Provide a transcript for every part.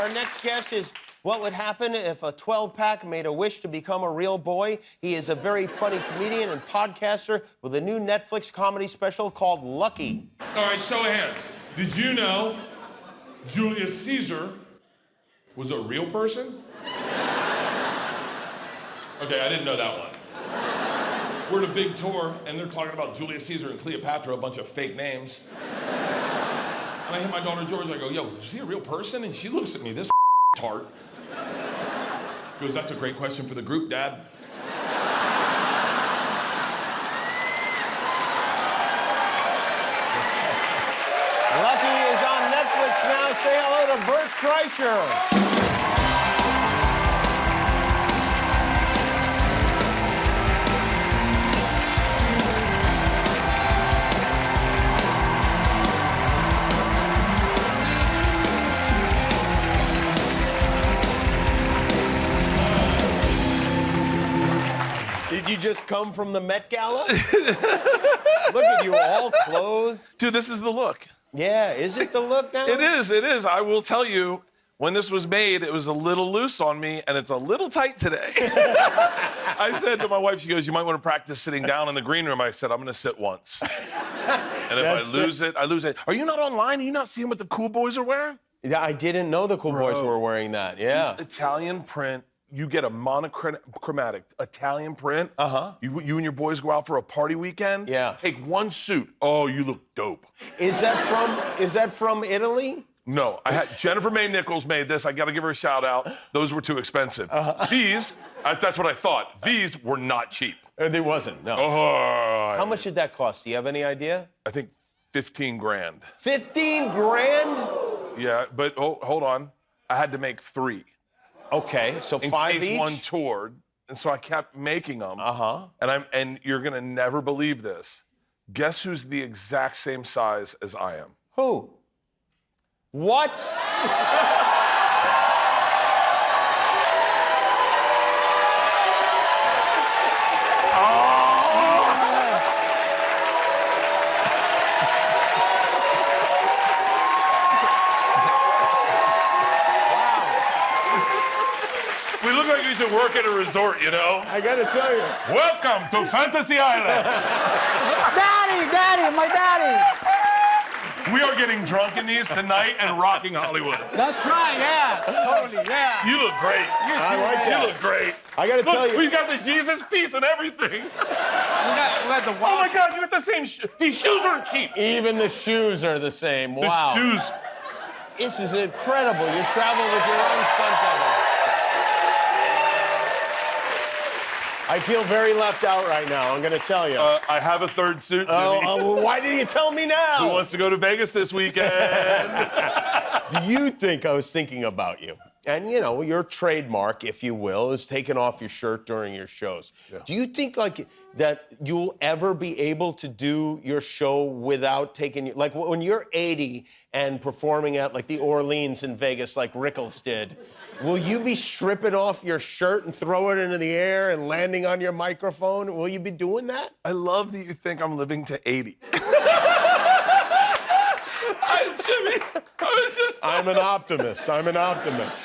Our next guest is what would happen if a 12-pack made a wish to become a real boy. He is a very funny comedian and podcaster with a new Netflix comedy special called Lucky. All right, show of hands. Did you know Julius Caesar was a real person? Okay, I didn't know that one. We're at a big tour, and they're talking about Julius Caesar and Cleopatra, a bunch of fake names. And I hit my daughter George, I go, yo, is he a real person? And she looks at me, this tart. Goes, that's a great question for the group, Dad. Lucky is on Netflix now. Say hello to Bert Kreischer. Did you just come from the Met Gala? Look at you, all clothed. Dude, this is the look. Yeah, is it the look now? It is. I will tell you, when this was made, it was a little loose on me, and it's a little tight today. I said to my wife, she goes, you might want to practice sitting down in the green room. I said, I'm going to sit once. And if I lose it, I lose it. Are you not online? Are you not seeing what the cool boys are wearing? Yeah, I didn't know the cool boys were wearing that, yeah. Italian print. You get a monochromatic Italian print. Uh-huh. You and your boys go out for a party weekend. Yeah. Take one suit. Oh, you look dope. Is that from Italy? No, Jennifer May Nichols made this. I got to give her a shout out. Those were too expensive. These, that's what I thought. These were not cheap. They wasn't, no. How much did that cost? Do you have any idea? I think 15 grand. 15 grand? Yeah, but hold on. I had to make 3. Okay, so in 5 case each? one toured, and so I kept making them. Uh-huh. And you're gonna never believe this. Guess who's the exact same size as I am? Who? What? We look like we should work at a resort, you know? I gotta tell you. Welcome to Fantasy Island. Daddy, my daddy. We are getting drunk in these tonight and rocking Hollywood. That's right, yeah, totally, yeah. You look great. I like that. You look great. I gotta tell you. We got the Jesus piece and everything. We got the Oh my God, you got the same shoes. These shoes are cheap. Even the shoes are the same. The Wow. shoes. This is incredible. You travel with your own stunt double. I feel very left out right now, I'm gonna tell you. I have a third suit, Jimmy. Well, why did you tell me now? Who wants to go to Vegas this weekend? Do you think I was thinking about you? And, you know, your trademark, if you will, is taking off your shirt during your shows. Yeah. Do you think, like, that you'll ever be able to do your show without taking... Like, when you're 80 and performing at, like, the Orleans in Vegas like Rickles did, will you be stripping off your shirt and throwing it into the air and landing on your microphone? Will you be doing that? I love that you think I'm living to 80. Jimmy, I'm an optimist. I'm an optimist.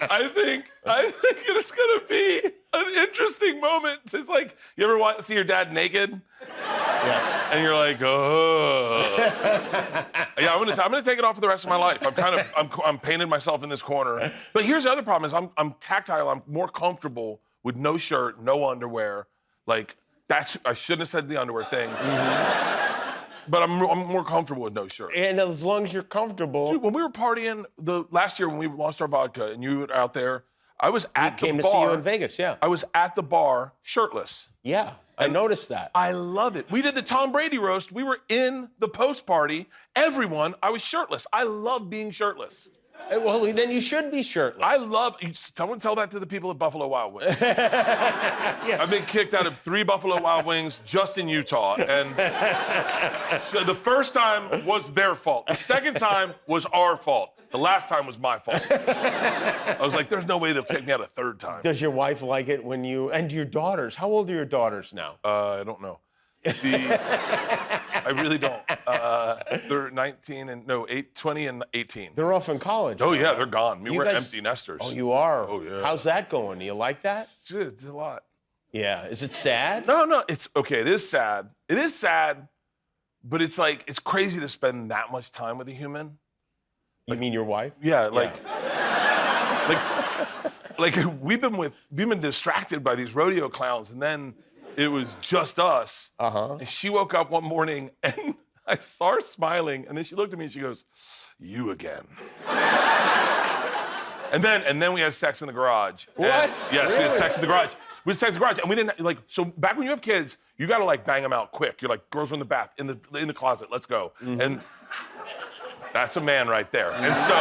I think it's gonna be an interesting moment. It's like, you ever see your dad naked? Yes. And you're like, oh. Yeah, I'm gonna take it off for the rest of my life. I'm painting myself in this corner. But here's the other problem: is I'm tactile. I'm more comfortable with no shirt, no underwear. Like I shouldn't have said the underwear thing. Mm-hmm. But I'm more comfortable with no shirt. And as long as you're comfortable. Dude, when we were partying last year when we lost our vodka and you were out there, I was at the bar. Came to see you in Vegas, yeah. I was at the bar shirtless. Yeah, I noticed that. I love it. We did the Tom Brady roast. We were in the post party. Everyone, I was shirtless. I love being shirtless. Well, then you should be shirtless. I love, someone tell that to the people at Buffalo Wild Wings. Yeah. I've been kicked out of 3 Buffalo Wild Wings just in Utah. And so the first time was their fault. The second time was our fault. The last time was my fault. I was like, there's no way they'll kick me out a third time. Does your wife like it when you, and your daughters, how old are your daughters now? I don't know. I I really don't. They're 20 and 18. They're off in college. Oh now, yeah, right? they're gone. You We're guys- empty nesters. Oh, you are? Oh, yeah. How's that going? Do you like that? It's a lot. Yeah. Is it sad? No, it's okay. It is sad. It is sad, but it's like it's crazy to spend that much time with a human. You mean your wife? Yeah, like we've been distracted by these rodeo clowns, and then it was just us. And she woke up one morning and I saw her smiling, and then she looked at me and she goes, "You again." And then we had sex in the garage. What? Yes, we had Really? sex in the garage. We had sex in the garage, and we didn't like. So back when you have kids, you gotta like bang them out quick. You're like, girls are in the bath, in the closet. Let's go. And that's a man right there. And so,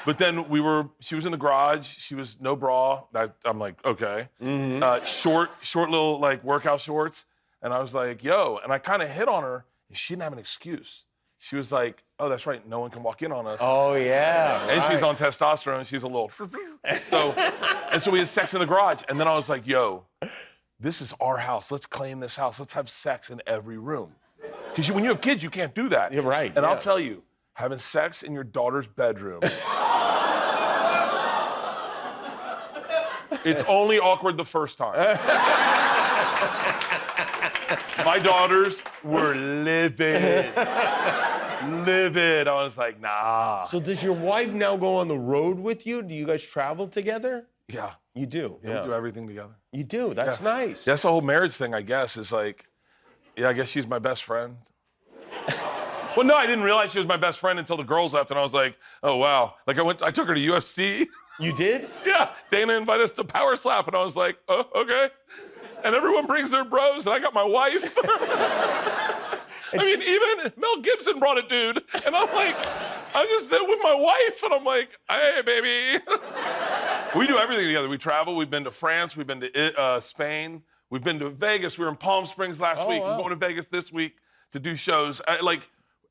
but then she was in the garage. She was no bra. I'm like, okay. Short little like workout shorts. And I was like, yo. And I kind of hit on her, and she didn't have an excuse. She was like, oh, that's right. No one can walk in on us. Oh, yeah. And she's right. on testosterone. She's a little. So we had sex in the garage. And then I was like, yo, this is our house. Let's claim this house. Let's have sex in every room. Because when you have kids, you can't do that. You're right, And yeah. I'll tell you, having sex in your daughter's bedroom. It's only awkward the first time. My daughters were livid. Livid. I was like, nah. So does your wife now go on the road with you? Do you guys travel together? Yeah. You do. We do everything together. You do. That's nice. That's the whole marriage thing, I guess, is like, yeah, I guess she's my best friend. Well, no, I didn't realize she was my best friend until the girls left, and I was like, oh, wow. Like, I took her to UFC. You did? Yeah, Dana invited us to Power Slap, and I was like, oh, okay. And everyone brings their bros, and I got my wife. I mean, even Mel Gibson brought a dude, and I'm like, I'm just sitting with my wife, and I'm like, hey, baby. We do everything together. We travel. We've been to France. We've been to Spain. We've been to Vegas. We were in Palm Springs last week. Wow. We're going to Vegas this week to do shows.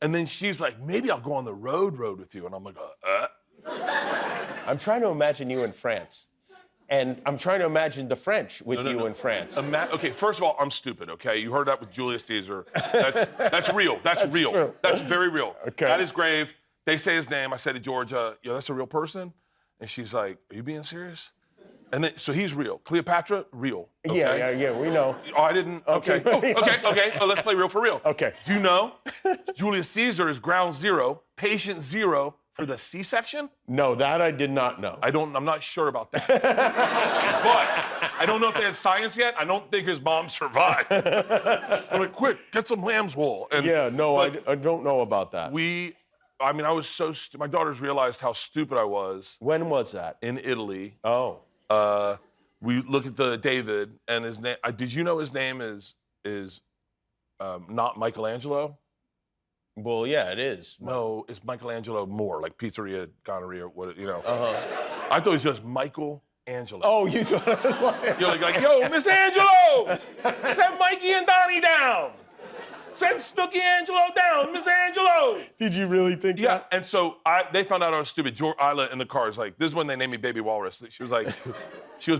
And then she's like, maybe I'll go on the road with you. And I'm like, I'm trying to imagine you in France. And I'm trying to imagine the French with you in France. Okay, first of all, I'm stupid, okay? You heard that with Julius Caesar. That's real. That's real. true. That's very real. Okay. At his grave, they say his name. I said to Georgia, yo, that's a real person? And she's like, are you being serious? And then, so he's real. Cleopatra, real. Okay? Yeah, we know. Oh, I didn't? Okay. Okay. Okay. Oh, let's play real for real. Okay. You know, Julius Caesar is ground zero, patient zero for the C-section? No, that I did not know. I'm not sure about that. But I don't know if they had science yet. I don't think his mom survived. I'm like, quick, get some lamb's wool. And, Yeah, no, I don't know about that. I was so my daughters realized how stupid I was When was that? in Italy. Oh. We look at the David, and his name, did you know his name is not Michelangelo? Well, yeah, it is. No, it's Michelangelo Moore, like pizzeria, gonorrhea, what, you know. I thought it was just Michael Angelo. Oh, you thought I was like... You're like, yo, Miss Angelo, send Mikey and Donnie down. Send Snooky Angelo down, Miss Angelo. Did you really think Yeah, that? and so they found out I was stupid. Isla in the car is like, this is when they named me Baby Walrus. She was like,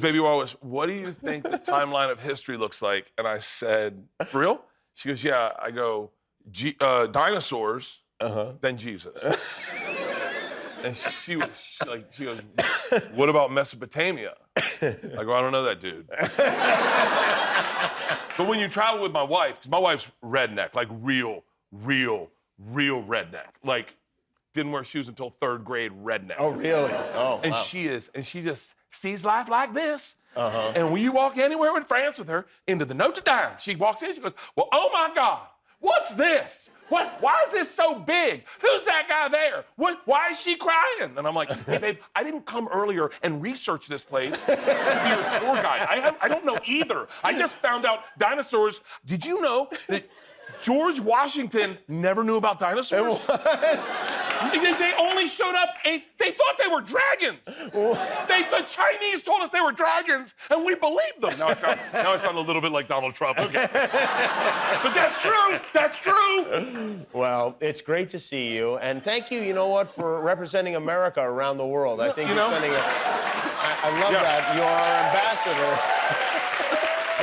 Baby Walrus, what do you think the timeline of history looks like? And I said, for real? She goes, yeah. I go, dinosaurs, then Jesus. And she goes, what about Mesopotamia? I go, I don't know that dude. But when you travel with my wife, because my wife's redneck, like real redneck. Like, didn't wear shoes until 3rd grade redneck. Oh, really? Oh, And wow. she just sees life like this. And when you walk anywhere in France with her, into the Notre Dame, she walks in, she goes, well, oh my God, what's this? Why is this so big? Who's that guy there? Why is she crying? And I'm like, hey, babe, I didn't come earlier and research this place to be your tour guide. I don't know either. I just found out dinosaurs. Did you know that George Washington never knew about dinosaurs? They only showed up, they thought they were dragons. The Chinese told us they were dragons, and we believed them. Now I sound a little bit like Donald Trump, okay. But that's true. Well, it's great to see you, and thank you, you know what, for representing America around the world. I think you're sending I love that. You are our ambassador.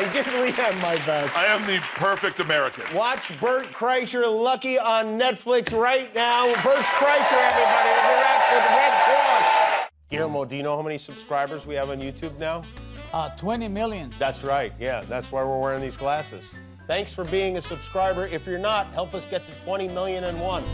I really am my best. I am the perfect American. Watch Bert Kreischer Lucky on Netflix right now. Bert Kreischer, everybody. Interact with the Red Cross. Guillermo, do you know how many subscribers we have on YouTube now? 20 million. That's right. Yeah, that's why we're wearing these glasses. Thanks for being a subscriber. If you're not, help us get to 20,000,001.